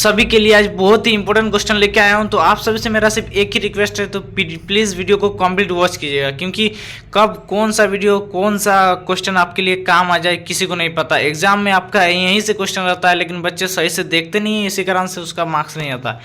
सभी के लिए आज बहुत ही इंपॉर्टेंट क्वेश्चन लेके आया हूं। तो आप सभी से मेरा सिर्फ एक ही रिक्वेस्ट है, तो प्लीज़ वीडियो को कंप्लीट वॉच कीजिएगा, क्योंकि कब कौन सा वीडियो कौन सा क्वेश्चन आपके लिए काम आ जाए किसी को नहीं पता। एग्जाम में आपका यहीं से क्वेश्चन रहता है, लेकिन बच्चे सही से देखते नहीं है, इसी कारण से उसका मार्क्स नहीं आता।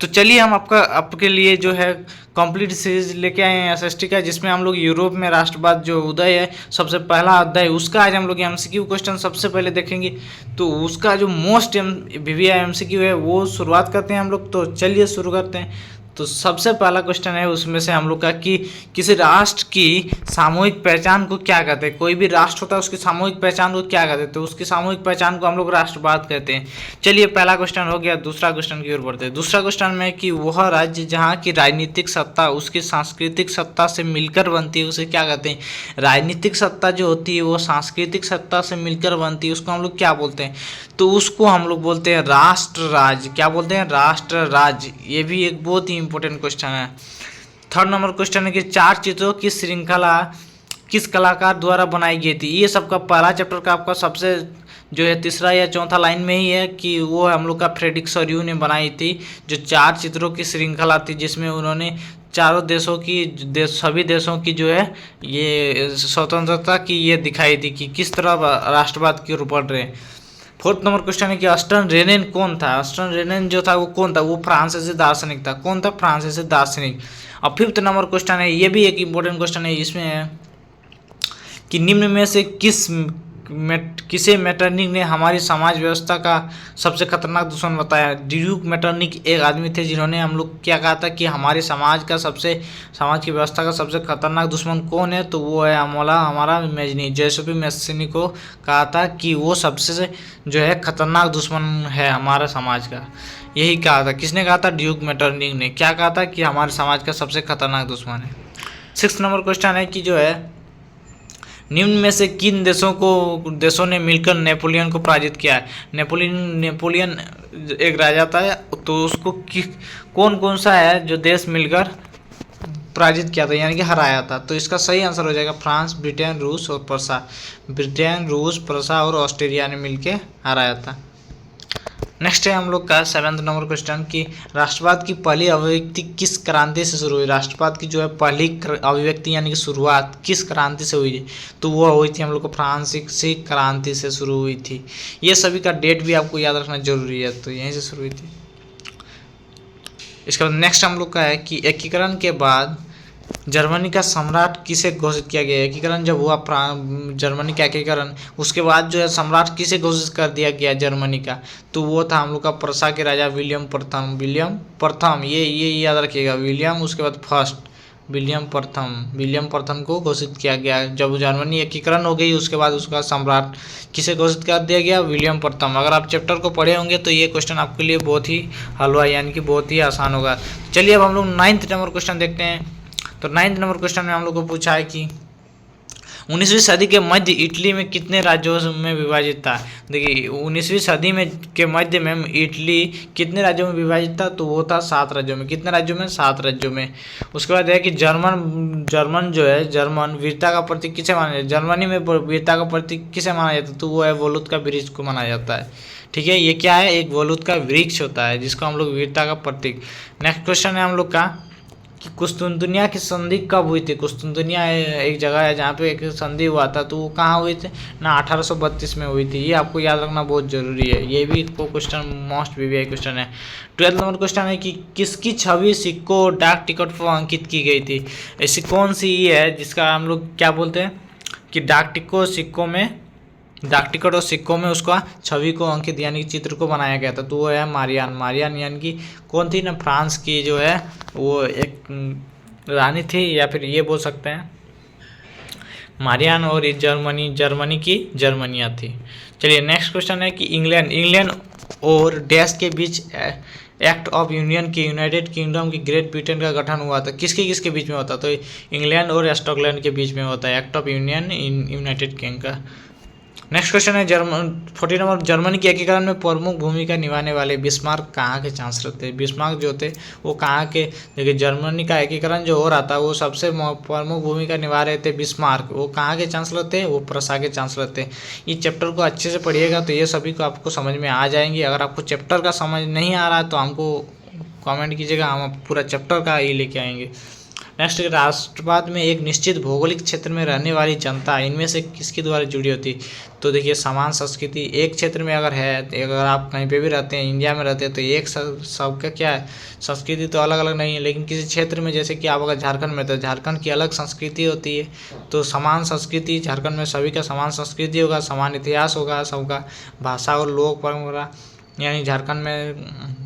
तो चलिए हम आपके लिए जो है कंप्लीट सीरीज लेके आए हैं एसएसटी का, जिसमें हम लोग यूरोप में राष्ट्रवाद जो उदय है सबसे पहला अध्याय, उसका आज हम लोग एमसीक्यू क्वेश्चन सबसे पहले देखेंगे। तो उसका जो मोस्ट वीवीआई एमसीक्यू है वो शुरुआत करते हैं हम लोग। तो चलिए शुरू करते हैं। तो सबसे पहला क्वेश्चन है उसमें से हम लोग का कि किसी राष्ट्र की सामूहिक पहचान को क्या कहते हैं। कोई भी राष्ट्र होता है उसकी सामूहिक पहचान को क्या कहते हैं, तो उसकी सामूहिक पहचान को हम लोग राष्ट्रवाद कहते हैं। चलिए पहला क्वेश्चन हो गया। दूसरा क्वेश्चन की ओर बढ़ते हैं। दूसरा क्वेश्चन में कि वह राज्य जहाँ की राजनीतिक सत्ता उसकी सांस्कृतिक सत्ता से मिलकर बनती है उसे क्या कहते हैं। राजनीतिक सत्ता जो होती है वो सांस्कृतिक सत्ता से मिलकर बनती है, उसको हम लोग क्या बोलते हैं, तो उसको हम लोग बोलते हैं राष्ट्र राज्य। क्या बोलते हैं, राष्ट्र राज्य। ये भी एक बहुत ही इंपॉर्टेंट क्वेश्चन है। थर्ड नंबर क्वेश्चन है कि चार चित्रों की श्रृंखला किस कलाकार द्वारा बनाई गई थी। ये सबका पहला चैप्टर का आपका सबसे जो है तीसरा या चौथा लाइन में ही है कि वो हम लोग का फ्रेडरिक सॉर्यू ने बनाई थी, जो चार चित्रों की श्रृंखला थी, जिसमें उन्होंने चारों देशों की सभी देशों की जो है ये स्वतंत्रता की ये दिखाई थी कि किस तरह राष्ट्रवाद की ओर बढ़ रहे हैं। फोर्थ नंबर क्वेश्चन है कि अस्टन रेनेन कौन था। अस्टन रेनेन जो था वो कौन था, वो फ्रांसीसी दार्शनिक था। कौन था, फ्रांसीसी दार्शनिक। और फिफ्थ नंबर क्वेश्चन है, ये भी एक इंपॉर्टेंट क्वेश्चन है, इसमें है कि निम्न में से किसे मेटरनिक ने हमारी समाज व्यवस्था का सबसे खतरनाक दुश्मन बताया। ड्यूक मेटरनिक एक आदमी थे जिन्होंने हम लोग क्या कहा था कि हमारे समाज की व्यवस्था का सबसे खतरनाक दुश्मन कौन है, तो वो है हमारा मैजनी। जोसेफ मैस्सिनी को कहा था कि वो सबसे जो है खतरनाक दुश्मन है हमारा समाज का। यही कहा था, किसने कहा था, ड्यूक मेटरनिक ने। क्या कहा था कि हमारे समाज का सबसे खतरनाक दुश्मन है। सिक्स नंबर क्वेश्चन है कि जो है निम्न में से किन देशों ने मिलकर नेपोलियन को पराजित किया है। नेपोलियन एक राजा था, तो उसको कौन कौन सा है जो देश मिलकर पराजित किया था, यानी कि हराया था। तो इसका सही आंसर हो जाएगा फ्रांस, ब्रिटेन, रूस और प्रसा। ब्रिटेन, रूस, प्रसा और ऑस्ट्रेलिया ने मिलकर हराया था। नेक्स्ट है हम लोग का सेवेंथ नंबर क्वेश्चन कि राष्ट्रवाद की पहली अभिव्यक्ति किस क्रांति से शुरू हुई। राष्ट्रवाद की जो है पहली अभिव्यक्ति यानी कि शुरुआत किस क्रांति से हुई, तो वो हुई थी हम लोग को फ्रांसीसी क्रांति से शुरू हुई थी। ये सभी का डेट भी आपको याद रखना जरूरी है, तो यहीं से शुरू हुई थी। इसके बाद नेक्स्ट हम लोग का है कि एकीकरण के बाद जर्मनी का सम्राट किसे घोषित किया गया। एकीकरण जब हुआ जर्मनी का एकीकरण, उसके बाद जो है सम्राट किसे घोषित कर दिया गया जर्मनी का, तो वो था हम लोग का प्रसा के राजा विलियम प्रथम। ये याद रखिएगा, विलियम, उसके बाद फर्स्ट, विलियम प्रथम को घोषित किया गया। जब जर्मनी एकीकरण हो गई उसके बाद उसका सम्राट किसे घोषित कर दिया गया, विलियम प्रथम। अगर आप चैप्टर को पढ़े होंगे तो ये क्वेश्चन आपके लिए बहुत ही हलवा यानी कि बहुत ही आसान होगा। चलिए अब हम लोग 9th नंबर क्वेश्चन देखते हैं। तो 9th नंबर क्वेश्चन में हम लोग को पूछा है कि 19वीं सदी के मध्य इटली में कितने राज्यों में विभाजित था। देखिए 19वीं सदी में के मध्य में इटली कितने राज्यों में विभाजित था, तो वो था 7 राज्यों में। कितने राज्यों में, 7 राज्यों में। उसके बाद है कि जर्मन वीरता का प्रतीक किसे माना जाता है। जर्मनी में वीरता का प्रतीक किसे माना जाता है, तो वो है वोलूत का वृक्ष को माना जाता है। ठीक है, ये क्या है, एक वोलूत का वृक्ष होता है जिसको हम लोग वीरता का प्रतीक। नेक्स्ट क्वेश्चन है हम लोग का कि कुस्तुनतुनिया की संधि कब हुई थी। कुस्तुनतुनिया एक जगह है जहाँ पे एक संधि हुआ था, तो वो कहाँ हुई थी ना, 1832 में हुई थी। ये आपको याद रखना बहुत जरूरी है, ये भी को क्वेश्चन मोस्ट वीवीआई क्वेश्चन है। 12th नंबर क्वेश्चन है कि किसकी छवि सिक्कों डाक टिकट पर अंकित की गई थी। ऐसी कौन सी ये है जिसका हम लोग क्या बोलते हैं कि डाक टिकट और सिक्कों में उसका छवि को अंकित यानी कि चित्र को बनाया गया था, तो वो है मारियान यानी कि कौन थी ना, फ्रांस की जो है वो एक रानी थी, या फिर ये बोल सकते हैं मारियान, और ये जर्मनी की जर्मनिया थी। चलिए नेक्स्ट क्वेश्चन है कि इंग्लैंड और डैश के बीच एक्ट ऑफ यूनियन के यूनाइटेड किंगडम की ग्रेट ब्रिटेन का गठन हुआ था। किसके बीच में होता, तो इंग्लैंड और स्कॉटलैंड के बीच में होता है act of union in United king का। नेक्स्ट क्वेश्चन है 40 नंबर, जर्मनी के एकीकरण में प्रमुख भूमिका निभाने वाले बिस्मार्क कहाँ के चांसलर थे? बिस्मार्क जो थे वो कहाँ के, देखिए जर्मनी का एकीकरण जो हो रहा था वो सबसे प्रमुख भूमिका निभा रहे थे बिस्मार्क। वो कहाँ के चांसलर थे? वो प्रसा के चांसलर थे। ये चैप्टर को अच्छे से पढ़िएगा तो ये सभी को आपको समझ में आ जाएंगी। अगर आपको चैप्टर का समझ नहीं आ रहा है तो हमको कमेंट कीजिएगा, हम पूरा चैप्टर का ही लेके आएंगे। नेक्स्ट, राष्ट्रवाद में एक निश्चित भौगोलिक क्षेत्र में रहने वाली जनता इनमें से किसके द्वारा जुड़ी होती? तो देखिए समान संस्कृति, एक क्षेत्र में अगर है, अगर आप कहीं पे भी रहते हैं, इंडिया में रहते हैं, तो एक सबका क्या है, संस्कृति तो अलग अलग नहीं है, लेकिन किसी क्षेत्र में जैसे कि आप अगर झारखंड में, तो झारखंड की अलग संस्कृति होती है। तो समान संस्कृति, झारखंड में सभी का समान संस्कृति होगा, समान इतिहास होगा, सबका भाषा और लोक परंपरा, यानी झारखंड में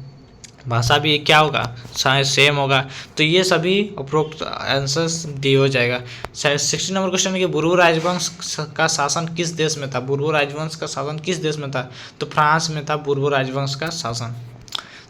भाषा भी क्या होगा, सेम होगा। तो ये सभी उपरोक्त आंसर्स डी हो जाएगा। 60 नंबर क्वेश्चन है कि बुर्बु राजवंश का शासन किस देश में था? बुर्बु राजवंश का शासन किस देश में था? तो फ्रांस में था बुर्बु राजवंश का शासन।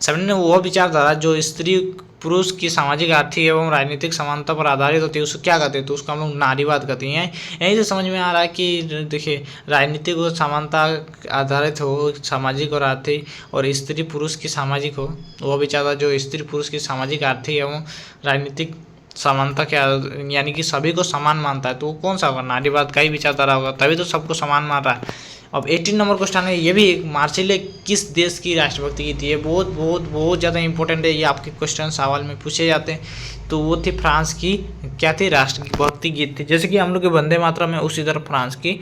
7 वह विचारधारा जो स्त्री पुरुष की सामाजिक, आर्थिक एवं राजनीतिक समानता पर आधारित होती है उसको क्या कहते हैं? तो उसको हम लोग नारीवाद कहते हैं। यहीं से समझ में आ रहा है कि देखिए राजनीतिक और समानता आधारित हो, सामाजिक और आर्थिक, और स्त्री पुरुष की सामाजिक हो, वह विचारधारा जो स्त्री पुरुष की सामाजिक, आर्थिक एवं राजनीतिक समानता क्या, यानी कि सभी को समान मानता है, तो वो कौन सा होगा? नारीवाद का ही विचारधारा होगा, तभी तो सबको समान मान रहा है। अब 18 नंबर क्वेश्चन है, ये भी मार्शेले किस देश की राष्ट्रभक्ति गीत थी? ये बहुत बहुत बहुत ज़्यादा इंपॉर्टेंट है, ये आपके क्वेश्चन सवाल में पूछे जाते हैं। तो वो थी फ्रांस की क्या थी, राष्ट्रभक्ति गीत थी। जैसे कि हम लोग के वंदे मातरम में, उसी तरह फ्रांस की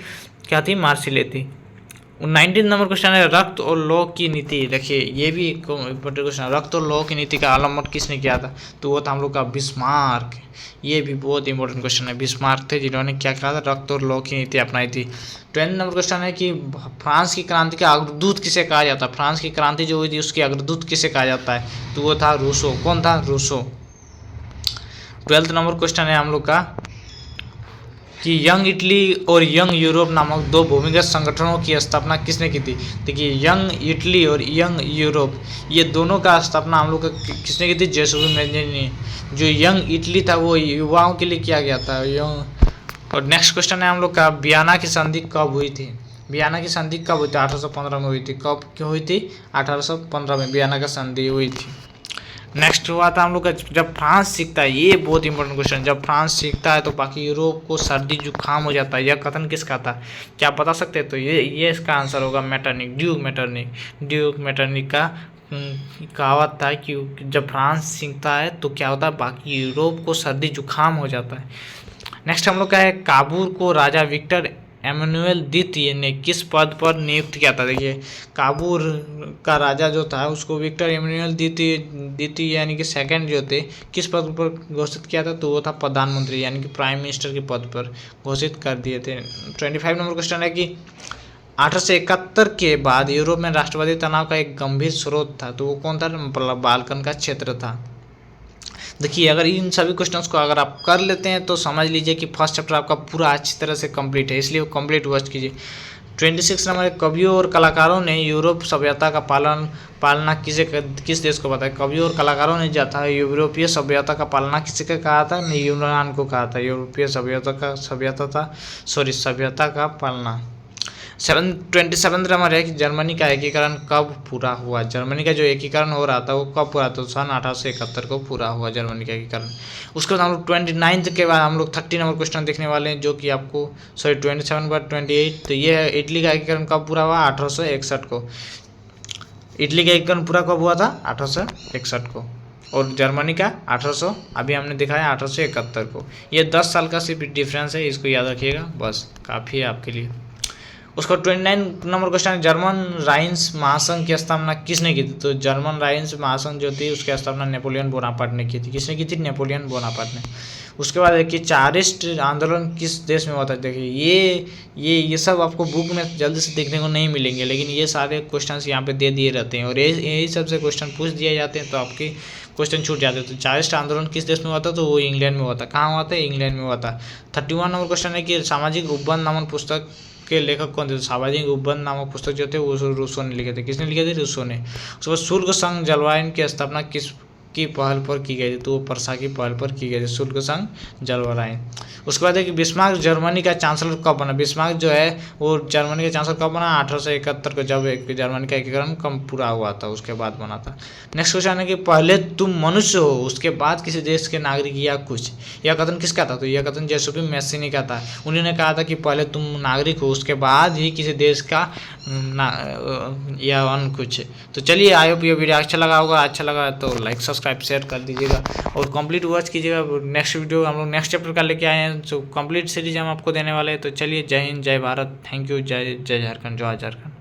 क्या थी, मार्शेले थी। 19 नंबर क्वेश्चन है, रक्त और लौह की नीति। देखिए ये भी इंपॉर्टेंट क्वेश्चन है, रक्त और लौह की नीति का अवलंबन किसने किया था? तो वो था हम लोग का बिस्मार्क। ये भी बहुत इंपॉर्टेंट क्वेश्चन है, बिस्मार्क थे जिन्होंने क्या कहा था, रक्त और लौह की नीति अपनाई थी। 20 नंबर क्वेश्चन है कि फ्रांस की क्रांति का अग्रदूत किसे कहा जाता है? फ्रांस की क्रांति जो हुई थी उसकी अग्रदूत किसे कहा जाता है? तो वो था रूसो। कौन था? रूसो। 12 नंबर क्वेश्चन है हम लोग का कि यंग इटली और यंग यूरोप नामक दो भूमिगत संगठनों की स्थापना किसने की थी? देखिए यंग इटली और यंग यूरोप, ये दोनों का स्थापना हम लोग किसने की थी? जेसुवी मेंजी ने। जो यंग इटली था वो युवाओं के लिए किया गया था, यंग। और नेक्स्ट क्वेश्चन है हम लोग का, वियना की संधि कब हुई थी? वियना की संधि कब हुई थी? 1815 में हुई थी। कब क्यों हुई थी? 1815 में वियना की संधि हुई थी। नेक्स्ट हुआ था हम लोग का, जब फ्रांस सीखता है, ये बहुत इंपॉर्टेंट क्वेश्चन, जब फ्रांस सीखता है तो बाकी यूरोप को सर्दी जुकाम हो जाता है, यह कथन किसका था? क्या आप बता सकते हैं? तो ये इसका आंसर होगा मेटरनिक, ड्यूक मेटरनिक का कहावत था कि जब फ्रांस सीखता है तो क्या होता है, बाकी यूरोप को सर्दी जुकाम हो जाता है। नेक्स्ट हम लोग का है, काबूल को राजा विक्टर एमैनुअल द्वितीय ने किस पद पर नियुक्त किया था? देखिए काबूल का राजा जो था उसको विक्टर एमैनुअल द्वितीय यानी कि सेकंड जो थे, किस पद पर घोषित किया था? तो वो था प्रधानमंत्री यानी कि प्राइम मिनिस्टर के पद पर घोषित कर दिए थे। 25 नंबर क्वेश्चन है कि 1871 के बाद यूरोप में राष्ट्रवादी तनाव का एक गंभीर स्रोत था, तो वो कौन था? बाल्कन का क्षेत्र था। देखिए अगर इन सभी क्वेश्चंस को अगर आप कर लेते हैं तो समझ लीजिए कि फर्स्ट चैप्टर आपका पूरा अच्छी तरह से कंप्लीट है, इसलिए कंप्लीट वॉच कीजिए। 26 नंबर, कवियों और कलाकारों ने यूरोप सभ्यता का पालना किस देश को बताया? कवियों और कलाकारों ने जो था यूरोपीय सभ्यता का पालना किसी का कहा था? यूनान को कहा था। यूरोपीय सभ्यता का पालना। 27 नंबर है कि जर्मनी का एकीकरण कब पूरा हुआ? जर्मनी का जो एकीकरण हो रहा था वो कब पूरा? तो सन 1871 को पूरा हुआ जर्मनी का एकीकरण। उसके बाद हम लोग 29 के बाद हम लोग 30 नंबर क्वेश्चन देखने वाले हैं, जो कि आपको 27 बाद 28। तो ये है, इटली का एकीकरण कब पूरा हुआ? 1861 को। इटली का एकीकरण पूरा कब हुआ था? 1861 को। और जर्मनी का 1800 अभी हमने दिखाया 1871 को। ये 10 साल का सिर्फ डिफरेंस है, इसको याद रखिएगा, बस काफ़ी है आपके लिए। उसका 29 नंबर क्वेश्चन है, जर्मन राइन्स महासंघ की स्थापना किसने की थी? तो जर्मन राइन्स महासंघ जो थी उसकी स्थापना नेपोलियन बोनापार्ट ने की थी। किसने की थी? नेपोलियन बोनापार्ट ने। उसके बाद देखिए चारिस्ट आंदोलन किस देश में हुआ था? देखिए ये सब आपको बुक में जल्दी से देखने को नहीं मिलेंगे, लेकिन ये सारे क्वेश्चंस यहाँ पे दे दिए रहते हैं और यही सबसे क्वेश्चन पूछ दिए जाते हैं, तो आपके क्वेश्चन छूट जाते हैं। तो चारिस्ट आंदोलन किस देश में हुआ था? तो वो इंग्लैंड में हुआ था। कहाँ हुआ था? इंग्लैंड में हुआ था। 31 नंबर क्वेश्चन है कि सामाजिक उपबंध नामक पुस्तक के लेखक कौन थे? सामाजिक उपबंध नामक पुस्तक जो थे वो रूसो ने लिखे थे। किसने लिखे थे? रूसो ने। उसके बाद शुल्क संघ जलवायु की स्थापना किस की पहल पर की गई थी, तो वो परसा की पहल पर की गई थी, शुल्क संघ जल भराई। उसके बाद है कि बिस्मार्क जर्मनी का चांसलर कब बना। बिस्मार्क जो है वो जर्मनी का चांसलर कब बना, 1871 को, जब एक जर्मनी का एकीकरण कम पूरा हुआ था उसके बाद बना था। नेक्स्ट क्वेश्चन है कि पहले तुम मनुष्य हो उसके बाद किसी देश के नागरिक या कुछ। यह कथन किसका था, तो यह कथन जेसुपी मैसिनी का था। उन्होंने कहा था कि पहले तुम नागरिक हो उसके बाद ही किसी देश का या अन्य कुछ। तो चलिए, आई होप ये वीडियो अच्छा लगा होगा, अच्छा लगा तो लाइक सब्सक्राइब शेयर कर दीजिएगा और कंप्लीट वॉच कीजिएगा। नेक्स्ट वीडियो हम लोग नेक्स्ट चैप्टर का लेके आए हैं, जो कंप्लीट सीरीज हम आपको देने वाले हैं। तो चलिए, जय हिंद, जय भारत, थैंक यू, जय जय झारखंड, जय झारखंड।